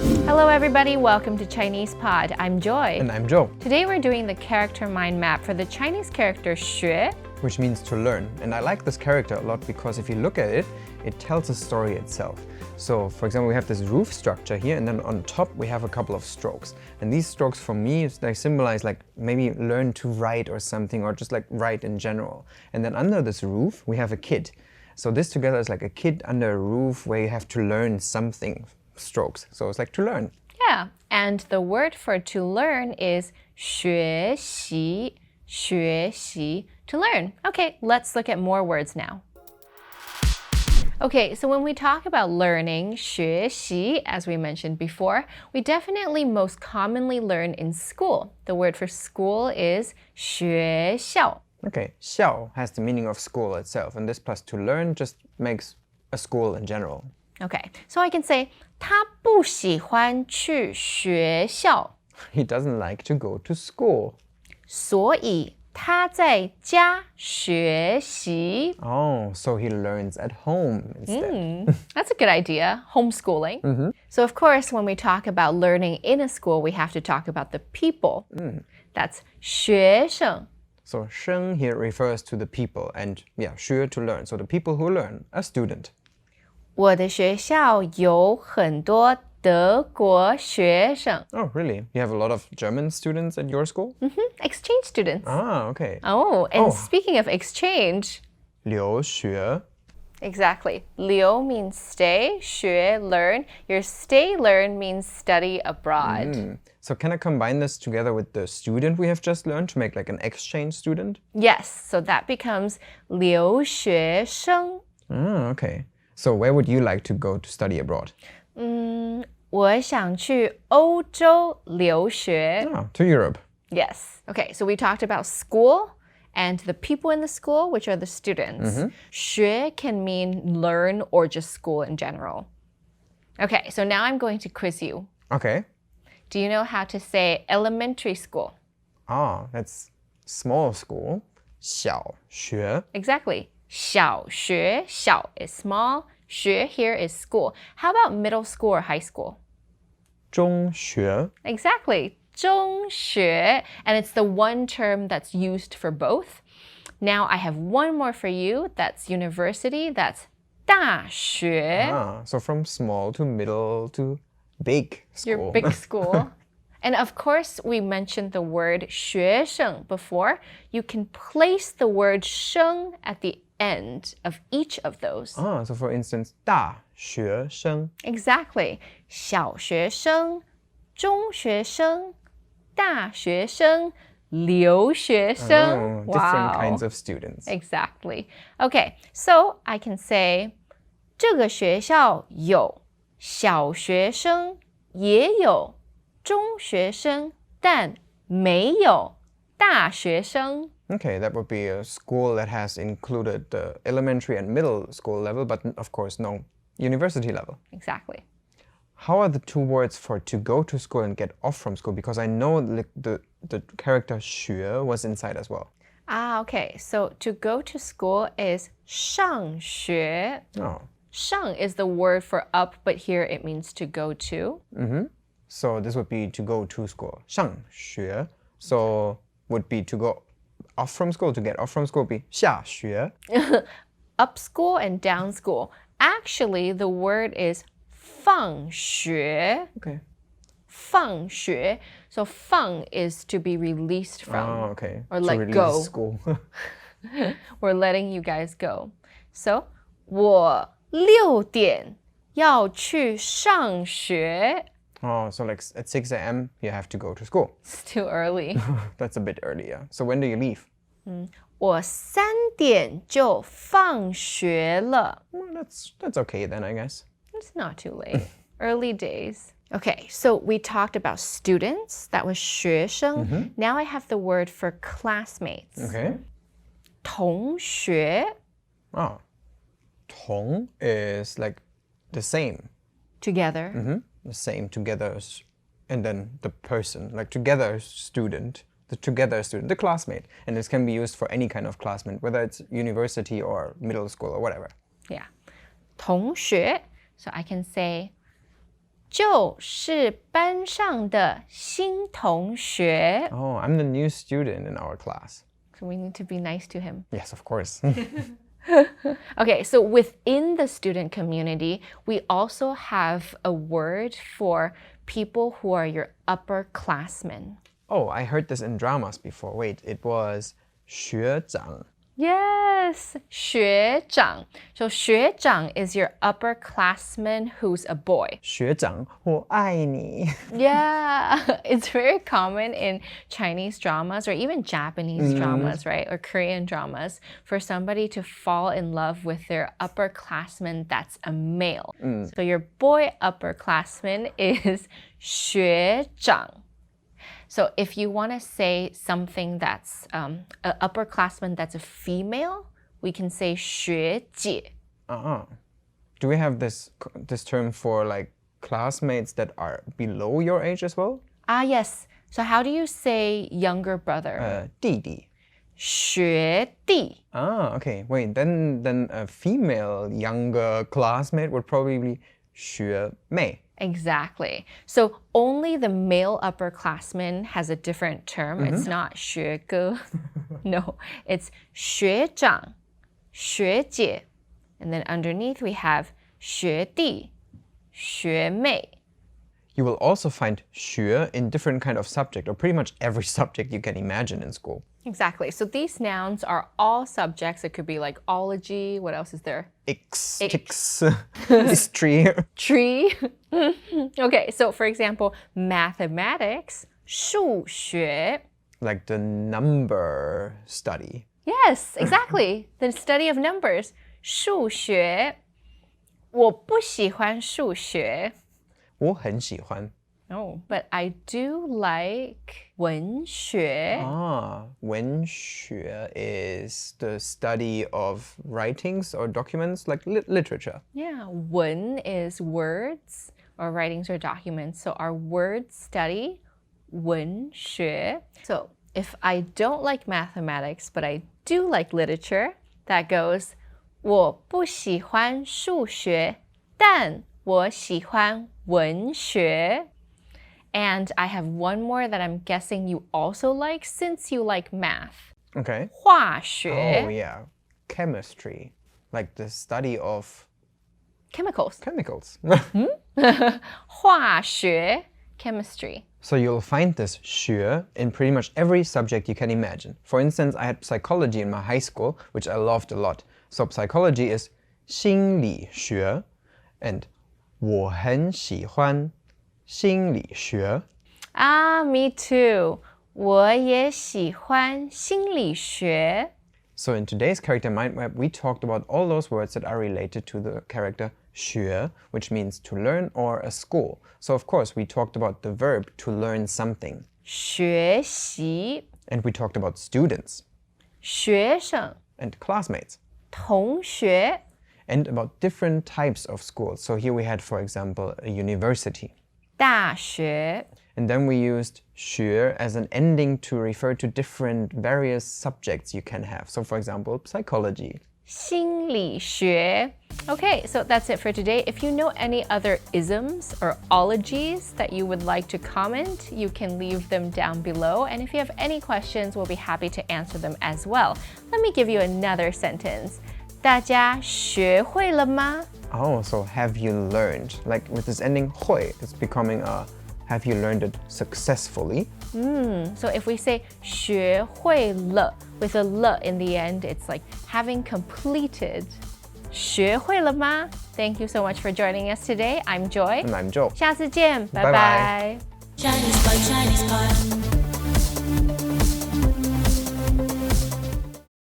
Hello everybody, welcome to ChinesePod. I'm Joy. And I'm Joe. Today we're doing the character mind map for the Chinese character 学, which means to learn. And I like this character a lot because if you look at it, it tells a story itself. So, for example, we have this roof structure here, and then on top we have a couple of strokes. And these strokes for me, they symbolize like maybe learn to write or something, or just like write in general. And then under this roof, we have a kid. So this together is like a kid under a roof where you have to learn something. Strokes. So it's like to learn. Yeah, and the word for to learn is 学习, 学习, to learn. Okay, let's look at more words now. Okay, so when we talk about learning, 学习, as we mentioned before, we definitely most commonly learn in school. The word for school is 学校. Okay, 校 has the meaning of school itself, and this plus to learn just makes a school in general. Okay, so I can say 他不喜欢去学校. He doesn't like to go to school. 所以他在家学习. Oh, so he learns at home instead. That's a good idea, homeschooling. So of course, when we talk about learning in a school, we have to talk about the people. That's 学生. So 生 here refers to the people, and yeah, 学 to learn. So the people who learn, a student. 我的学校有很多德国学生. Oh, really? You have a lot of German students at your school? Exchange students. Ah, okay. Oh, and speaking of exchange, 留学. Exactly. 留 means stay, 学 learn. Your stay learn means study abroad. So can I combine this together with the student we have just learned to make like an exchange student? Yes, so that becomes 留学生. Ah, okay. So where would you like to go to study abroad? 我想去欧洲留学. Oh, to Europe. Yes. Okay, so we talked about school and the people in the school, which are the students. 学 can mean learn or just school in general. Okay, so now I'm going to quiz you. Okay. Do you know how to say elementary school? Ah, that's small school. 小学. Exactly. 小学, 小 is small, 学 here is school. How about middle school or high school? 中学. Exactly. 中学, and it's the one term that's used for both. Now I have one more for you. That's university. That's 大学. Ah, so from small to middle to big school. Your big school. And of course, we mentioned the word 学生 before. You can place the word 生 at the end of each of those. Ah, so for instance, 大学生. Exactly. 小学生, 中学生, 大学生, 留学生. Oh, different kinds of students. Exactly. Okay, so I can say 这个学校有小学生，也有中学生，但没有大学生. Okay, that would be a school that has included the elementary and middle school level, but of course no university level. Exactly. How are the two words for to go to school and get off from school? Because I know the character 学 was inside as well. Ah, okay. So to go to school is 上学. Oh. 上 is the word for up, but here it means to go to. So this would be to go to school. 上学. So would be to go off from school. To get off from school would be 下学. Up school and down school. Actually, the word is 放学. Okay. 放学. So 放 is to be released from. Oh, okay. Or to let release go. School. We're letting you guys go. So 我6点要去上学. Oh, so like at 6 a.m. you have to go to school. It's too early. That's a bit early, yeah. So when do you leave? 我3点就放学了. Well, that's okay then, I guess. It's not too late. Early days. Okay, so we talked about students. That was 学生. Now I have the word for classmates. Okay. 同学. Oh. 同 is like the same. Together. The same, together, and then the person, like together student, the classmate. And this can be used for any kind of classmate, whether it's university or middle school or whatever. Yeah. 同学. So I can say 就是班上的新同学。 Oh, I'm the new student in our class. So we need to be nice to him. Yes, of course. Okay, so within the student community, we also have a word for people who are your upperclassmen. Oh, I heard this in dramas before. Wait, it was 学长. Yes, 学长. So 学长 is your upperclassman who's a boy. 学长,我爱你. Yeah, it's very common in Chinese dramas or even Japanese dramas, right? Or Korean dramas for somebody to fall in love with their upperclassman that's a male. So your boy upperclassman is 学长. So if you want to say something that's an upperclassman that's a female, we can say 学姐. Do we have this term for like classmates that are below your age as well? Ah, yes. So how do you say younger brother? 弟弟. 学弟. Ah, okay. Wait, then a female younger classmate would probably be 学妹. Exactly. So only the male upperclassman has a different term. It's not 学哥. No, it's 学长, 学姐. And then underneath we have 学弟, 学妹. You will also find 学 in different kind of subject, or pretty much every subject you can imagine in school. Exactly. So these nouns are all subjects. It could be like ology. What else is there? Chicks, history. Tree. Okay, so for example, mathematics, 数学. Like the number study. Yes, exactly. The study of numbers. 数学. 我不喜欢数学. 我很喜欢. Oh, but I do like 文学. Ah, 文学 is the study of writings or documents, like literature. Yeah, 文 is words or writings or documents. So our word study, 文学. So if I don't like mathematics, but I do like literature, that goes 我不喜欢数学，但我喜欢文学. And I have one more that I'm guessing you also like since you like math. Okay. 化学. Oh, yeah. Chemistry. Like the study of Chemicals. chemicals. 化学, chemistry. So you'll find this 学 in pretty much every subject you can imagine. For instance, I had psychology in my high school, which I loved a lot. So psychology is 心理学 and 我很喜欢心理学. Ah, me too. 我也喜欢心理学. So in today's character mind map, we talked about all those words that are related to the character 学, which means to learn or a school. So of course, we talked about the verb to learn something. 学习. And we talked about students. 学生. And classmates. 同学. And about different types of schools. So here we had, for example, a university. 大学. And then we used 学 as an ending to refer to different various subjects you can have. So for example, psychology. 心理学. Okay, so that's it for today. If you know any other isms or ologies that you would like to comment, you can leave them down below. And if you have any questions, we'll be happy to answer them as well. Let me give you another sentence. 大家学会了吗? Oh, so have you learned? Like with this ending 会, it's becoming a have you learned it successfully? So if we say 学会了 with a l in the end, it's like having completed. 学会了吗? Thank you so much for joining us today. I'm Joy. And I'm Joe. 下次见，拜拜拜拜。ChinesePod, ChinesePod.